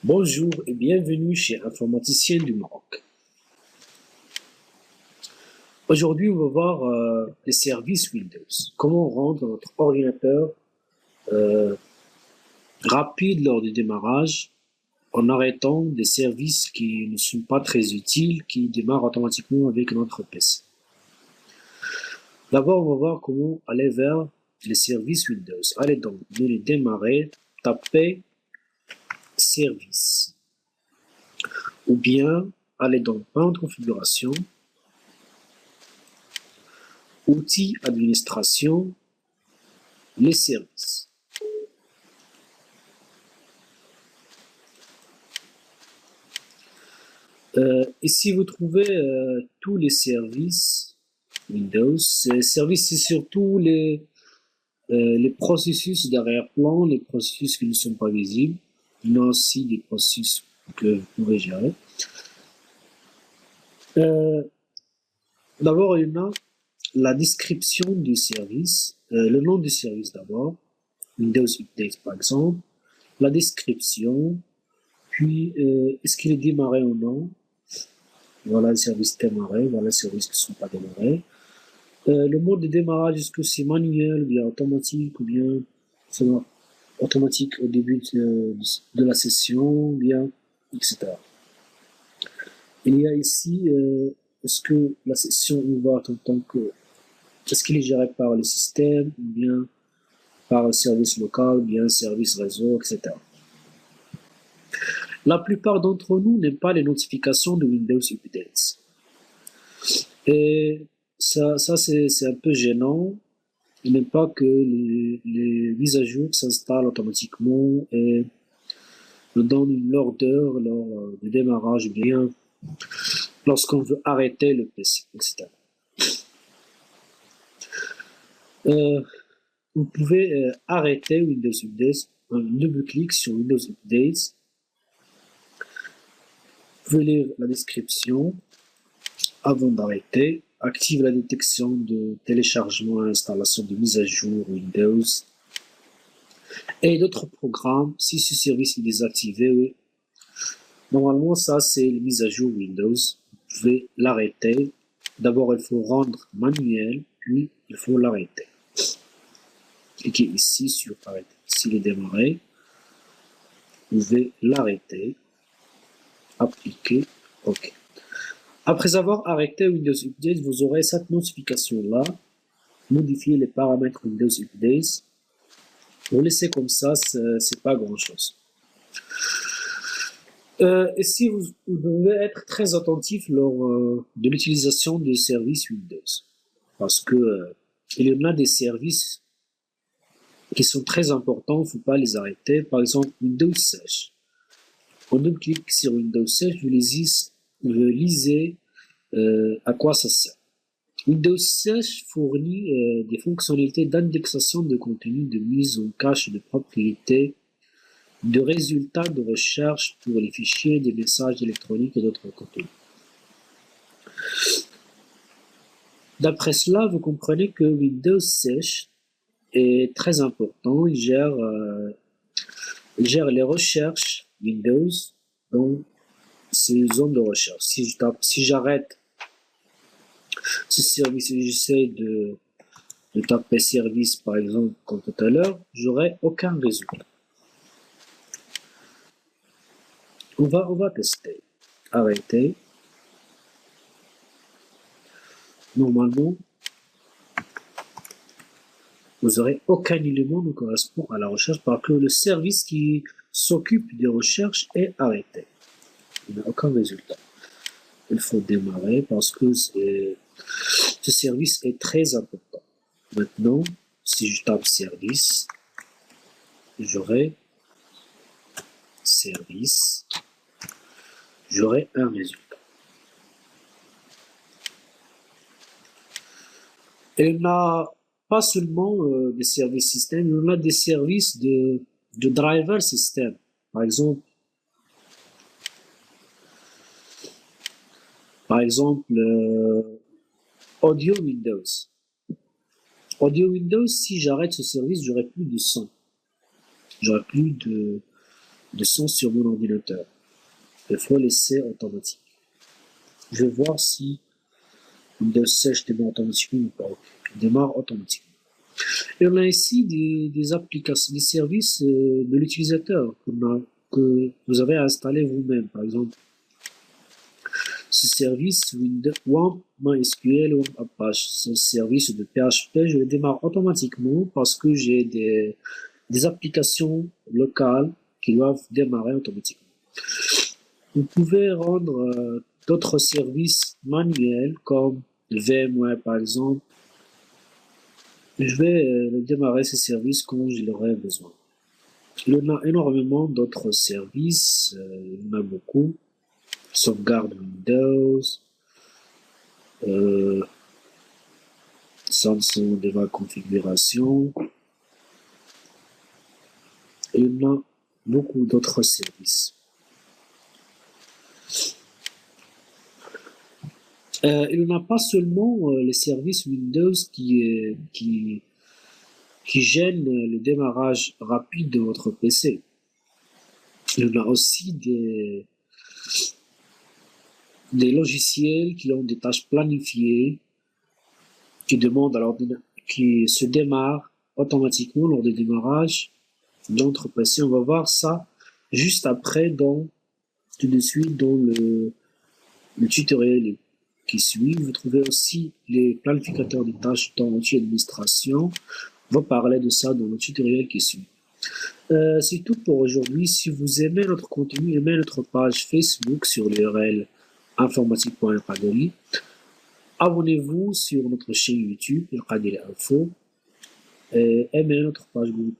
Bonjour et bienvenue chez Informaticien du Maroc. Aujourd'hui, on va voir les services Windows. Comment rendre notre ordinateur euh, rapide lors du démarrage en arrêtant des services qui ne sont pas très utiles, qui démarrent automatiquement avec notre PC. D'abord, on va voir comment aller vers les services Windows. Allez donc, menu démarrer, tapez service. Ou bien, allez donc en configuration, outils administration, les services. Ici, vous trouvez tous les services Windows. Services, c'est surtout les processus d'arrière-plan, les processus qui ne sont pas visibles. Il y a aussi des processus que vous pouvez gérer. D'abord, il y en a la description du service, le nom du service d'abord, Windows Update par exemple, la description, puis est-ce qu'il est démarré ou non. Voilà le service démarré, voilà les services qui ne sont pas démarrés. Le mode de démarrage, est-ce que c'est manuel, ou bien automatique, ou bien c'est automatique au début de la session, ou bien, etc. Il y a ici, est-ce que la session ouverte en tant que, est-ce qu'il est géré par le système, ou bien par le service local, ou bien service réseau, etc. La plupart d'entre nous n'aiment pas les notifications de Windows Updates. Et ça c'est un peu gênant. Il n'aime pas que les mises à jour s'installent automatiquement et nous donnent une lourdeur lors du démarrage, bien lorsqu'on veut arrêter le PC, etc. Euh, vous pouvez arrêter Windows Update, un double-clic sur Windows Updates. Vous pouvez lire la description avant d'arrêter. Active la détection de téléchargement et installation de mise à jour Windows et d'autres programmes si ce service est désactivé. Oui. Normalement, ça c'est la mise à jour Windows. Vous pouvez l'arrêter. D'abord, il faut rendre manuel, puis il faut l'arrêter. Cliquez ici sur arrêter. S'il est démarré, vous pouvez l'arrêter. Appliquer. OK. Après avoir arrêté Windows Update, vous aurez cette notification-là. Modifier les paramètres Windows Update. Vous laissez comme ça, c'est pas grand-chose. Ici, vous devez être très attentif lors de l'utilisation des services Windows. Parce que il y en a des services qui sont très importants, il ne faut pas les arrêter. Par exemple, Windows Search. On double-clique sur Windows Search, vous lisez à quoi ça sert. Windows Search fournit des fonctionnalités d'indexation de contenu, de mise en cache de propriétés, de résultats de recherche pour les fichiers, des messages électroniques et d'autres contenus. D'après cela, vous comprenez que Windows Search est très important. Il gère les recherches Windows dans ces zones de recherche. Si j'arrête ce service et j'essaie de taper service par exemple comme tout à l'heure, j'aurai aucun résultat. On va tester. Arrêter. Normalement, vous n'aurez aucun élément qui correspond à la recherche parce que le service qui s'occupe des recherches est arrêté. Il n'y a aucun résultat. Il faut démarrer parce que ce service est très important. Maintenant, si je tape service, j'aurai service, j'aurai un résultat. Et il n'y a pas seulement des services système, il y en a des services de driver système. Par exemple, Audio Windows. Audio Windows, si j'arrête ce service, j'aurai plus de son. J'aurai plus de son sur mon ordinateur. Il faut laisser automatique. Je vais voir si Windows 16 démarre automatiquement ou pas. Il démarre automatiquement. Et on a ici des applications, des services de l'utilisateur que vous avez installé vous-même. Par exemple, ce service Windows WAMP MySQL WAMP Apache, ce service de PHP, je le démarre automatiquement parce que j'ai des applications locales qui doivent démarrer automatiquement. Vous pouvez rendre d'autres services manuels comme le VMware par exemple. Je vais démarrer ces services quand je l'aurai besoin. Il y en a énormément d'autres services, il y en a beaucoup. Sauvegarde Windows, Samsung de ma configuration. Et il y en a beaucoup d'autres services. Il n'y en a pas seulement les services Windows qui gênent le démarrage rapide de votre PC. Il y en a aussi des logiciels qui ont des tâches planifiées, qui se démarrent automatiquement lors du démarrage de notre PC. On va voir ça juste après tout de suite dans le tutoriel qui suit. Vous trouvez aussi les planificateurs de tâches dans l'outil administration. On va parler de ça dans le tutoriel qui suit. C'est tout pour aujourd'hui. Si vous aimez notre contenu, aimez notre page Facebook sur l'URL informatique.irkadeli. Abonnez-vous sur notre chaîne YouTube, Irkadeli Info. Et aimez notre page Google+.